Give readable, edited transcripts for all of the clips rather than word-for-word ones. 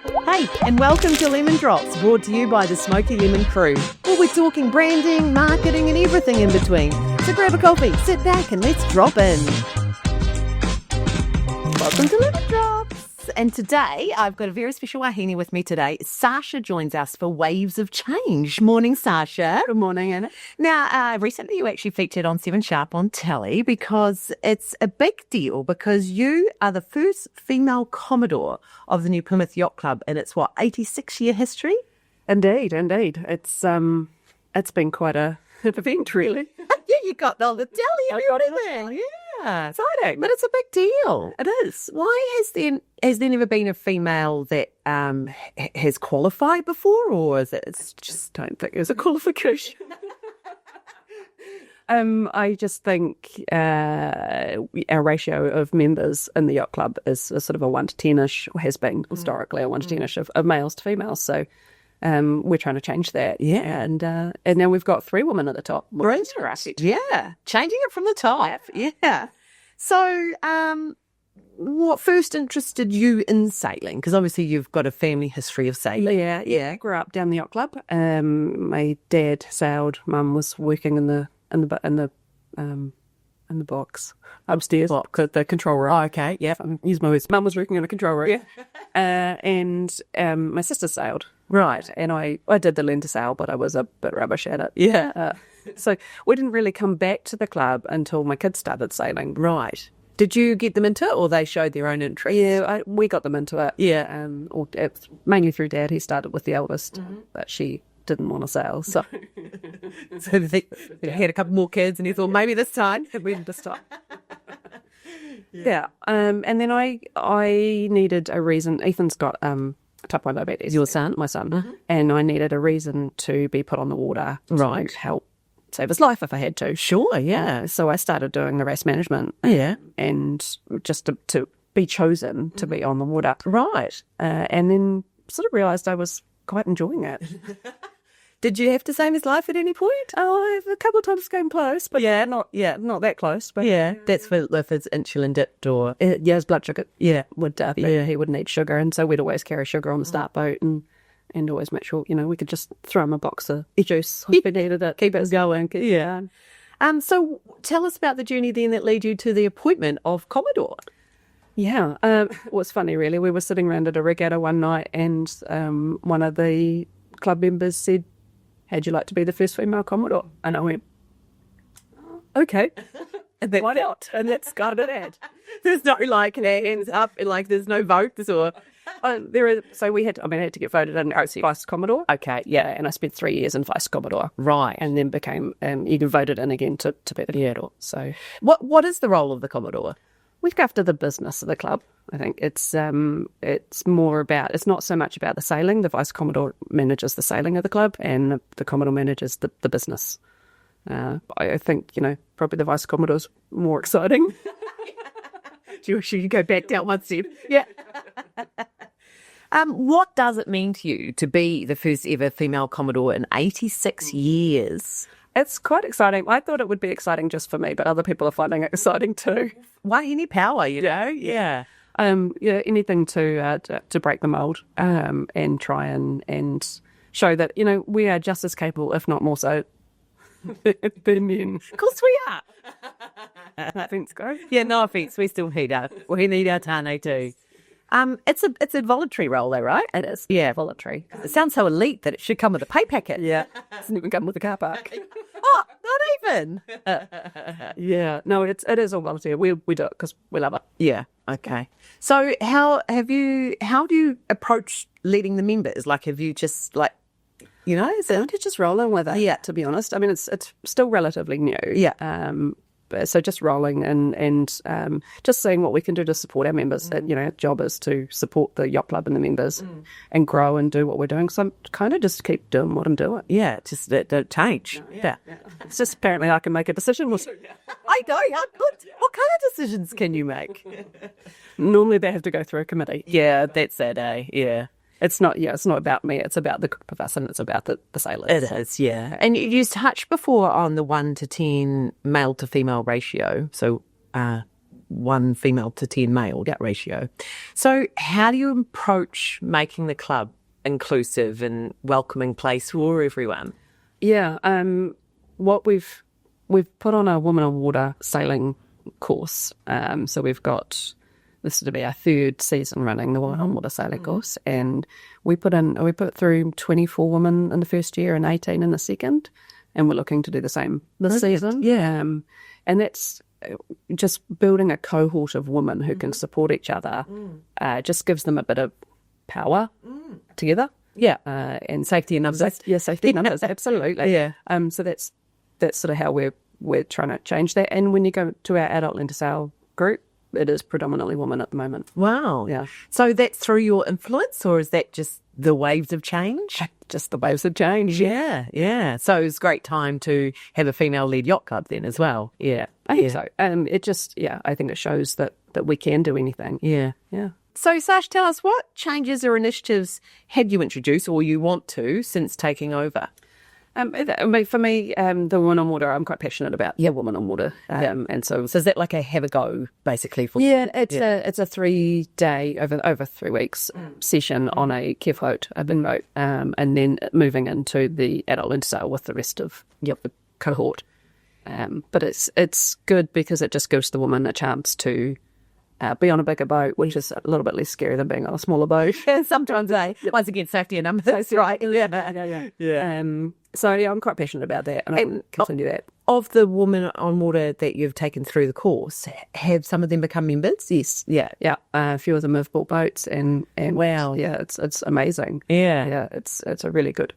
Hey, and welcome to Lemon Drops, brought to you by the Smoky Lemon crew. Well, we're talking branding, marketing, and everything in between. So grab a coffee, sit back, and let's drop in. Welcome to Lemon Drops. And today, I've got a very special wahine with me today. Sacha joins us for Waves of Change. Morning, Sacha. Good morning, Anna. Now, recently you actually featured on 7 Sharp on telly because it's a big deal because you are the first female commodore of the new Plymouth Yacht Club in its, 86-year history? Indeed. It's been quite an event, really. Yeah, you got all the telly and everything. Yeah, Exciting. but it's a big deal. It is. Why has there never been a female that has qualified before, or is it? It's Just don't think there's a qualification. I just think our ratio of members in the yacht club is a sort of a 1 to 10-ish, or has been historically a 1 to 10-ish of males to females. So we're trying to change that. Yeah. And now we've got 3 women at the top. Great. Yeah, changing it from the top. Yeah. So, what first interested you in sailing? Because obviously you've got a family history of sailing. Yeah. Grew up down the yacht club. My dad sailed. Mum was working in the box upstairs, the control room. Oh, okay, yeah. Use my words. Mum was working in a control room. Yeah. And my sister sailed. Right. And I did the learn to sail, but I was a bit rubbish at it. Yeah. So we didn't really come back to the club until my kids started sailing. Right. Did you get them into it, or they showed their own interest? Yeah, we got them into it. Yeah. Mainly through Dad. He started with the eldest, but she didn't want to sail. So, So they had a couple more kids, and he thought maybe this time. this time. Yeah. And then I needed a reason. Ethan's got type 1 diabetes. Your son? My son. And I needed a reason to be put on the water Right. to help save his life if I had to. Sure, yeah. So I started doing the race management. Yeah. And just to be chosen to be on the water. Right. And then sort of realised I was quite enjoying it. Did you have to save his life at any point? Oh, a couple of times came close, but not that close. But Yeah. That's for if his insulin dipped or... his blood sugar Yeah. would he would need sugar, and so we'd always carry sugar on the start boat and always make sure we could just throw him a box of juice if we needed it, keep it going. Yeah. So tell us about the journey then that led you to the appointment of Commodore. Yeah, it was funny really. We were sitting around at a regatta one night, and one of the club members said, "How'd you like to be the first female Commodore?" And I went, "Okay." And why not? And that's got it at. There's no hands up, and there's no votes or... So I had to get voted in as Vice Commodore. Okay. Yeah, and I spent 3 years in Vice Commodore. Right. And then became, voted in again to be the Commodore. So What is the role of the Commodore? we look after the business of the club. I think it's more about, it's not so much about the sailing. The Vice Commodore manages the sailing of the club, and the Commodore manages the business. I think, probably the Vice Commodore's more exciting. Should you go back down one step? Yeah. What does it mean to you to be the first ever female Commodore in 86 years? It's quite exciting. I thought it would be exciting just for me, but other people are finding it exciting too. Why any power, Yeah. Anything to break the mold, and try and show that, we are just as capable, if not more so, than men. Of course we are. Offence go. Yeah, no offence. We still need we need our tane too. It's a voluntary role though, right? It is. Yeah. Voluntary. It sounds so elite that it should come with a pay packet. Yeah. Doesn't even come with a car park. Oh, not even. Yeah. No, it is all volunteer. We do it because we love it. Yeah. Okay. So how do you approach leading the members? Have you just Just rolling with it. Yeah. To be honest, I mean, it's still relatively new. Yeah. So just rolling and just seeing what we can do to support our members. Our job is to support the yacht club and the members and grow and do what we're doing. So I'm kind of just keep doing what I'm doing. Yeah, just don't change. Yeah. It's just apparently I can make a decision. I know. What kind of decisions can you make? Normally they have to go through a committee. Yeah, that's it, eh? Yeah. It's not about me. It's about the group of us, and it's about the sailors. It is, yeah. And you touched before on the 1 to 10 male to female ratio. So 1 female to 10 male ratio. So how do you approach making the club inclusive and welcoming place for everyone? Yeah, what we've put on a Women on Water sailing course. So we've got, this to be our 3rd season running the Women on Water sailing course, and we put through 24 women in the first year and 18 in the second, and we're looking to do the same this season. Yeah. And that's just building a cohort of women who can support each other. Just gives them a bit of power together. Yeah. And safety in numbers. Yeah, safety in numbers, absolutely. Yeah. So that's sort of how we're trying to change that. And when you go to our adult lender sale group, it is predominantly women at the moment. Wow. Yeah. So that's through your influence, or is that just the waves of change? Just the waves of change. Yeah, yeah. So it was a great time to have a female-led yacht club then as well. Yeah. I think so. It just, I think it shows that we can do anything. Yeah. Yeah. So, Sash, tell us, what changes or initiatives had you introduced or you want to since taking over? I mean, for me, the Women on Water, I'm quite passionate about. Yeah, Women on Water. And so is that like a have a go, basically? It's a 3-day, over 3 weeks session on a care float, a big boat, and then moving into the adult intersale with the rest of the cohort. But it's good because it just gives the woman a chance to be on a bigger boat, which is a little bit less scary than being on a smaller boat. Sometimes, once again, safety in numbers. That's right. Yeah. So I'm quite passionate about that, and I'll continue that. Of the Women on Water that you've taken through the course, have some of them become members? Yes. Yeah. A few of them have bought boats, and wow. Yeah, it's amazing. Yeah. It's a really good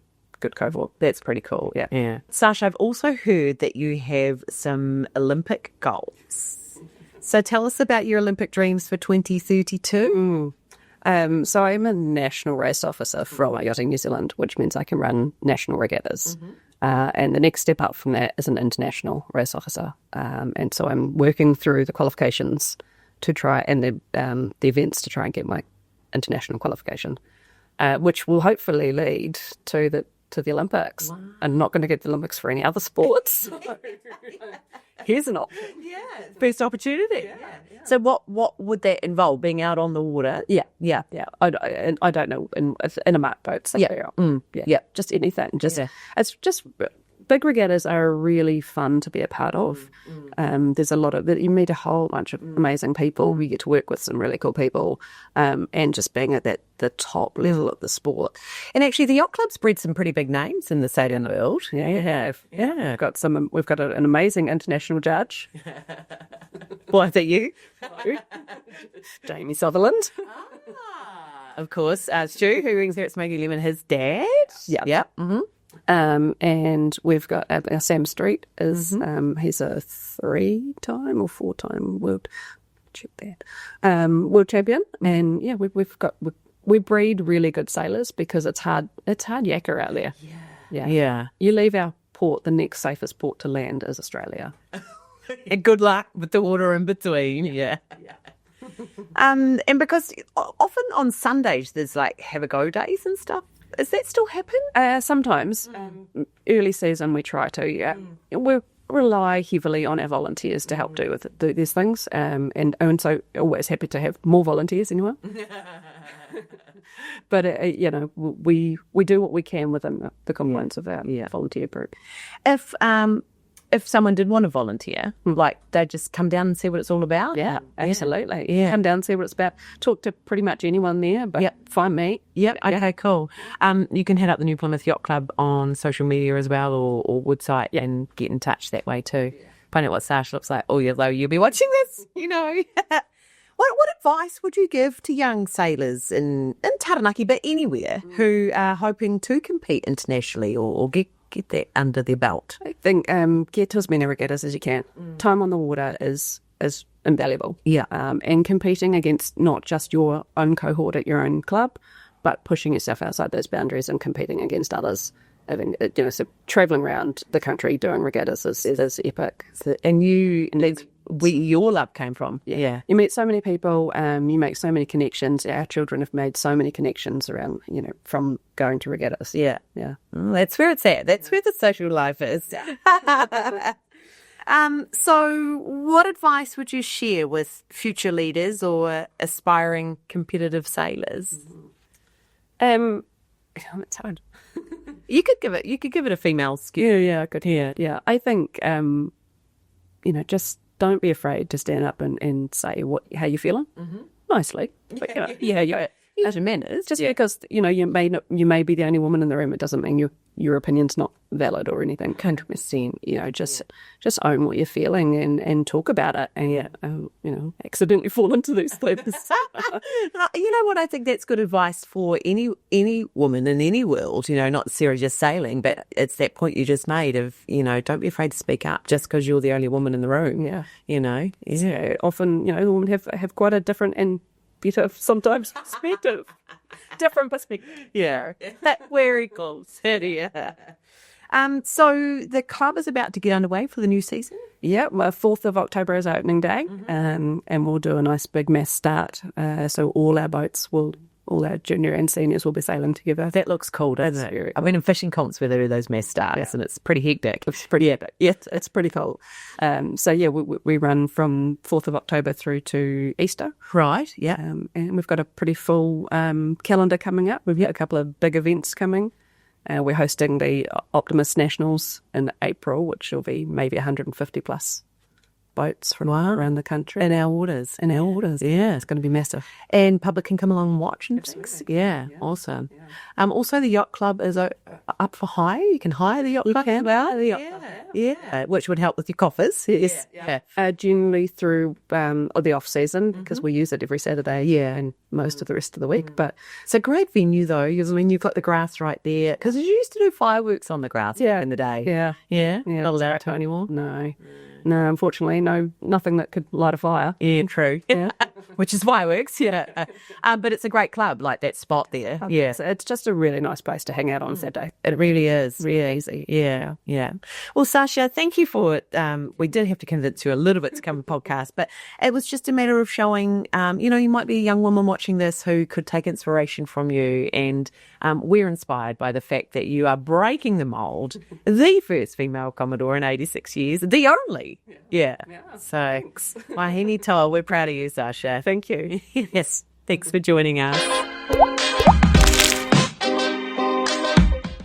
cohort. That's pretty cool. Yeah. Sasha, I've also heard that you have some Olympic goals. So tell us about your Olympic dreams for 2032. So I'm a national race officer from Yachting New Zealand, which means I can run national regattas. And the next step up from that is an international race officer. And so I'm working through the qualifications to try, and the events to try and get my international qualification, which will hopefully lead to the Olympics. Wow. I'm not going to get the Olympics for any other sports. Here's an option. Yeah, first opportunity. Yeah. So what would that involve? Being out on the water? Yeah. I don't know, in a mark boat. So just anything. It's just big regattas are really fun to be a part of. There's a lot of, you meet a whole bunch of amazing people. You get to work with some really cool people, and just being at the top level of the sport. And actually, the yacht club's bred some pretty big names in the sailing world. Yeah, you have. Yeah, we've got an amazing international judge. Why, is that you? No. Jamie Sutherland. Of course, Stu, who rings here at Smoky Lemon, his dad. Yeah. And we've got Sam Street is he's a 3-time or 4-time world champion, and we breed really good sailors because it's hard yakka out there. Yeah. You leave our port, the next safest port to land is Australia. And good luck with the water in between. Yeah. And because often on Sundays there's like have a go days and stuff. Does that still happen? Sometimes. Early season we try to, yeah. We rely heavily on our volunteers to help do these things. And so always happy to have more volunteers anyway. But, we do what we can within the confines of our volunteer group. If someone did want to volunteer, like they'd just come down and see what it's all about? Yeah, absolutely. Yeah. Come down and see what it's about. Talk to pretty much anyone there, but find me. Yep, okay, cool. You can head up the New Plymouth Yacht Club on social media as well, or Woodsite, and get in touch that way too. Find out what Sash looks like. Oh, although you'll be watching this, What advice would you give to young sailors in Taranaki, but anywhere, who are hoping to compete internationally or get that under their belt? I think get to as many regattas as you can. Time on the water is invaluable. Yeah. And competing against not just your own cohort at your own club, but pushing yourself outside those boundaries and competing against others. So travelling around the country doing regattas is epic. And that's where your love came from. Yeah. You meet so many people, you make so many connections. Our children have made so many connections around, from going to regattas. Yeah. That's where it's at. That's where the social life is. So what advice would you share with future leaders or aspiring competitive sailors? It's hard. You could give it a female skew. Yeah, I could hear it. Yeah, I think just don't be afraid to stand up and say how you're feeling nicely. But, yeah. As a manners. Just because you may be the only woman in the room, it doesn't mean your opinion's not valid or anything. 100%. Just own what you're feeling and talk about it. And accidentally fall into those things. You know what? I think that's good advice for any woman in any world. Not necessarily just sailing, but it's that point you just made of don't be afraid to speak up just because you're the only woman in the room. Yeah. Yeah. Often the women have quite a different and better sometimes perspective. Different perspective. Yeah. That where it goes. Yeah. So the club is about to get underway for the new season? Yeah, 4th of October is opening day, and we'll do a nice big mass start. So all our junior and seniors will be sailing together. That looks cool, doesn't it? I've been in fishing comps where they do those mass starts, and it's pretty hectic. It's pretty epic. Yeah, it's pretty cool. We run from 4th of October through to Easter. Right, yeah. And we've got a pretty full calendar coming up. We've got a couple of big events coming. We're hosting the Optimist Nationals in April, which will be maybe 150 plus boats from around the country. In our waters. Yeah, it's going to be massive. And public can come along and watch and things. Yeah, awesome. Yeah. Also, the yacht club is up for hire. You can hire the yacht club as well. Yeah, which would help with your coffers. Yes. Yeah. Generally through the off season, because we use it every Saturday and most of the rest of the week. But it's a great venue though, because you've got the grass right there. Because you used to do fireworks on the grass in the day. Yeah. Not allowed to anymore. No, unfortunately, nothing that could light a fire. Yeah, true. Yeah. Which is fireworks, yeah. But it's a great club, like that spot there. Yeah. It's just a really nice place to hang out on Saturday. It really is. Really easy. Yeah. Well, Sacha, thank you for it. We did have to convince you a little bit to come to the podcast, but it was just a matter of showing, you might be a young woman watching this who could take inspiration from you, and we're inspired by the fact that you are breaking the mould, the first female Commodore in 86 years, the only. Yeah. So, thanks. Wahine toa, we're proud of you, Sacha. Thank you. Yes. Thanks for joining us.